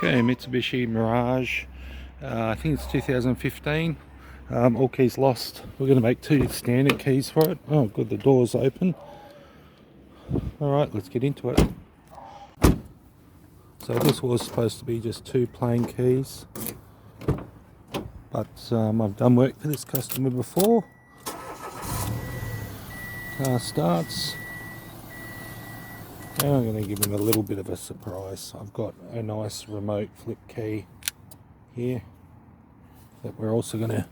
Okay, Mitsubishi Mirage, I think it's 2015, all keys lost. We're going to make 2 standard keys for it. Oh good, the door's open. Alright, let's get into it. So this was supposed to be just 2 plain keys, but I've done work for this customer before. Car starts, and I'm going to give him a little bit of a surprise. I've got a nice remote flip key here that we're also going to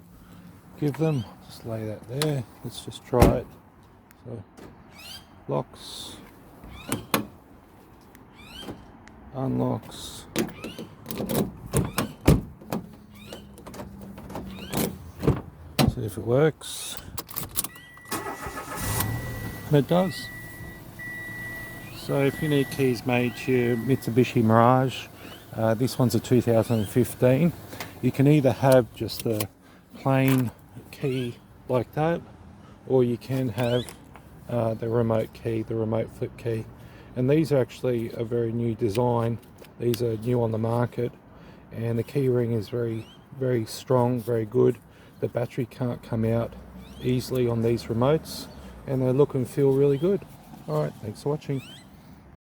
give them. Just lay that there. Let's just try it. So, locks, unlocks, see if it works, and it does. So if you need keys made to your Mitsubishi Mirage, this one's a 2015. You can either have just the plain key like that, or you can have the remote key, the remote flip key. And these are actually a very new design. These are new on the market, and the key ring is very, very strong, very good. The battery can't come out easily on these remotes, and they look and feel really good. Alright, thanks for watching.